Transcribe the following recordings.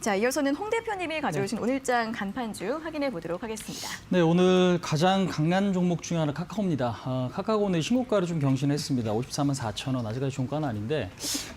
자, 이어서는 홍 대표님이 가져오신 오늘장 간판주 확인해 보도록 하겠습니다. 네, 오늘 가장 강한 종목 중에 하나 카카오입니다. 카카오 오늘 신고가를 좀 경신했습니다. 54만 4천 원, 아직까지 종가는 아닌데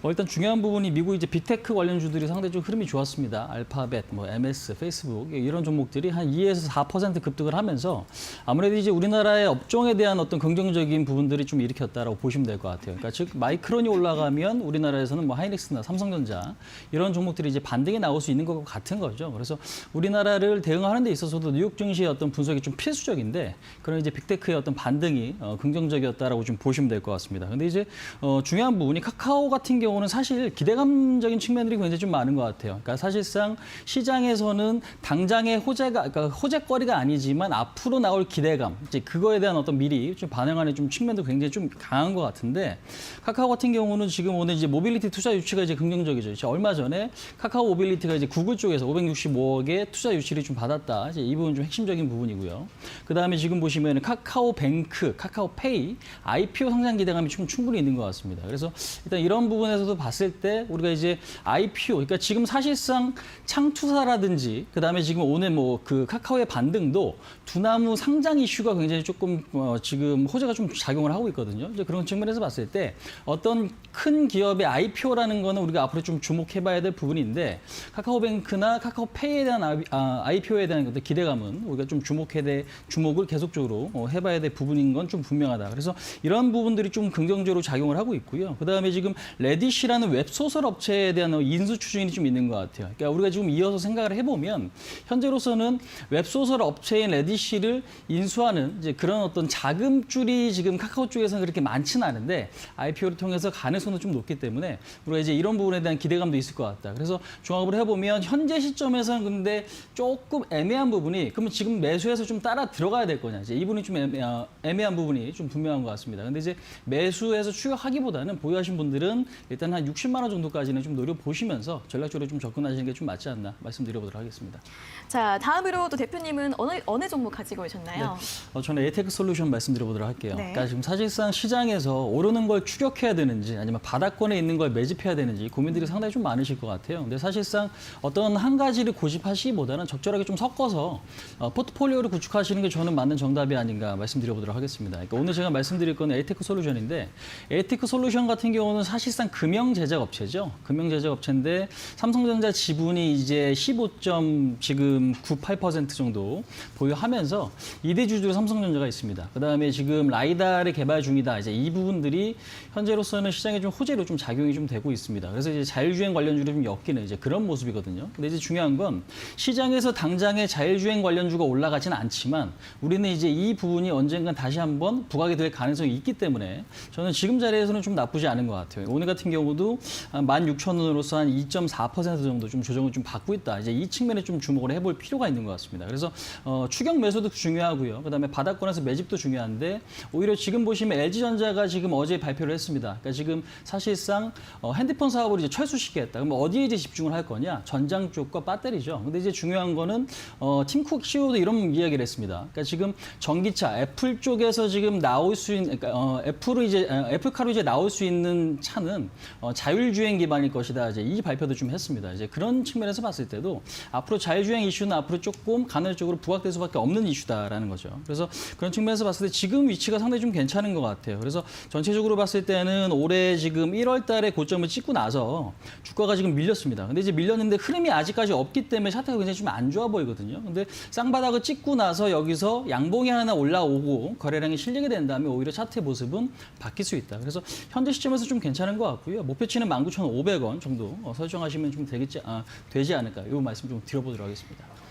일단 중요한 부분이 미국 이제 빅테크 관련주들이 상당히 좀 흐름이 좋았습니다. 알파벳, MS, 페이스북 이런 종목들이 한 2에서 4% 급등을 하면서 아무래도 이제 우리나라의 업종에 대한 어떤 긍정적인 부분들이 좀 일으켰다라고 보시면 될 것 같아요. 그러니까 즉 마이크론이 올라가면 우리나라에서는 하이닉스나 삼성전자 이런 종목들이 이제 반등이 나올 수 있는 것과 같은 거죠. 그래서 우리나라를 대응하는 데 있어서도 뉴욕 증시의 어떤 분석이 좀 필수적인데 그런 이제 빅테크의 어떤 반등이 긍정적이었다라고 좀 보시면 될 것 같습니다. 근데 이제 중요한 부분이 카카오 같은 경우는 사실 기대감적인 측면들이 굉장히 좀 많은 것 같아요. 그러니까 사실상 시장에서는 당장의 그러니까 호재거리가 아니지만 앞으로 나올 기대감, 이제 그거에 대한 어떤 미리 좀 반영하는 좀 측면도 굉장히 좀 강한 것 같은데 카카오 같은 경우는 지금 오늘 이제 모빌리티 투자 유치가 이제 긍정적이죠. 이제 얼마 전에 카카오 모빌리티가 이제 구글 쪽에서 565억의 투자 유치를 좀 받았다. 이제 이 부분 좀 핵심적인 부분이고요. 그 다음에 지금 보시면 카카오뱅크, 카카오페이, IPO 상장 기대감이 좀 충분히 있는 것 같습니다. 그래서 일단 이런 부분에서도 봤을 때 우리가 이제 IPO, 그러니까 지금 사실상 창투사라든지 그 다음에 지금 오늘 그 카카오의 반등도 두나무 상장 이슈가 굉장히 조금 지금 호재가 좀 작용을 하고 있거든요. 이제 그런 측면에서 봤을 때 어떤 큰 기업의 IPO라는 거는 우리가 앞으로 좀 주목해봐야 될 부분인데 카카오뱅크나 카카오페이에 대한 IPO에 대한 어떤 기대감은 우리가 좀 주목을 계속적으로 해봐야 될 부분인 건 좀 분명하다. 그래서 이런 부분들이 좀 긍정적으로 작용을 하고 있고요. 그다음에 지금 레디시라는 웹소설 업체에 대한 인수 추진이 좀 있는 것 같아요. 그러니까 우리가 지금 이어서 생각을 해보면 현재로서는 웹소설 업체인 레디시를 인수하는 이제 그런 어떤 자금줄이 지금 카카오 쪽에서는 그렇게 많지는 않은데 IPO를 통해서 가능성도 좀 높기 때문에 우리가 이제 이런 부분에 대한 기대감도 있을 것 같다. 그래서 종합을 해보면 현재 시점에서는 근데 조금 애매한 부분이 그러면 지금 매수해서 좀 따라 들어가야 될 거냐. 이제 이 부분이 좀 애매한 부분이 좀 분명한 것 같습니다. 근데 이제 매수해서 추격하기보다는 보유하신 분들은 일단 한 60만 원 정도까지는 좀 노려보시면서 전략적으로 좀 접근하시는 게 좀 맞지 않나 말씀드려보도록 하겠습니다. 자, 다음으로 또 대표님은 어느 종목 가지고 오셨나요? 네. 저는 에이테크 솔루션 말씀드려보도록 할게요. 네. 그러니까 지금 사실상 시장에서 오르는 걸 추격해야 되는지 아니면 바닥권에 있는 걸 매집해야 되는지 고민들이 상당히 좀 많으실 것 같아요. 근데 사실상 어떤 한 가지를 고집하시기보다는 적절하게 좀 섞어서 포트폴리오를 구축하시는 게 저는 맞는 정답이 아닌가 말씀드려보도록 하겠습니다. 그러니까 오늘 제가 말씀드릴 건 에이테크 솔루션인데 에이테크 솔루션 같은 경우는 사실상 금형 제작 업체죠. 금형 제작 업체인데 삼성전자 지분이 이제 15.98% 정도 보유하면서 2대 주주로 삼성전자가 있습니다. 그다음에 지금 라이다를 개발 중이다. 이제 이 부분들이 현재로서는 시장에 좀 호재로 좀 작용이 좀 되고 있습니다. 그래서 이제 자율주행 관련주를 좀 엮이는 이제 그런 모습이거든요. 근데 이제 중요한 건 시장에서 당장의 자율주행 관련주가 올라가지는 않지만 우리는 이제 이 부분이 언젠간 다시 한번 부각이 될 가능성이 있기 때문에 저는 지금 자리에서는 좀 나쁘지 않은 것 같아요. 오늘 같은 경우도 16,000원으로서 한 2.4% 정도 좀 조정을 좀 받고 있다. 이제 이 측면에 좀 주목을 해볼 필요가 있는 것 같습니다. 그래서 추격 매수도 중요하고요. 그다음에 바닥권에서 매집도 중요한데 오히려 지금 보시면 LG전자가 지금 어제 발표를 했습니다. 그러니까 지금 사실상 핸드폰 사업을 이제 철수시키겠다. 그럼 어디에 이제 집중을 할 거냐? 전장 쪽과 배터리죠. 근데 이제 중요한 거는 팀쿡 CEO도 이런 이야기를 했습니다. 그러니까 지금 전기차 애플 쪽에서 지금 나올 수 있는 그러니까 애플카로 이제 나올 수 있는 차는 자율주행 기반일 것이다. 이제 이 발표도 좀 했습니다. 이제 그런 측면에서 봤을 때도 앞으로 자율주행 이슈는 앞으로 조금 간헐적으로 부각될 수밖에 없는 이슈다라는 거죠. 그래서 그런 측면에서 봤을 때 지금 위치가 상당히 좀 괜찮은 것 같아요. 그래서 전체적으로 봤을 때는 올해 지금 1월 달에 고점을 찍고 나서 주가가 지금 밀렸습니다. 근데 이제 밀렸는데 흐름이 아직까지 없기 때문에 차트가 굉장히 좀 안 좋아 보이거든요. 근데 쌍바닥을 찍고 나서 여기서 양봉이 하나 올라오고 거래량이 실리게 된 다음에 오히려 차트의 모습은 바뀔 수 있다. 그래서 현재 시점에서 좀 괜찮은 것 같고요. 목표치는 19,500원 정도 설정하시면 좀 되지 않을까. 이 말씀 좀 드려보도록 하겠습니다.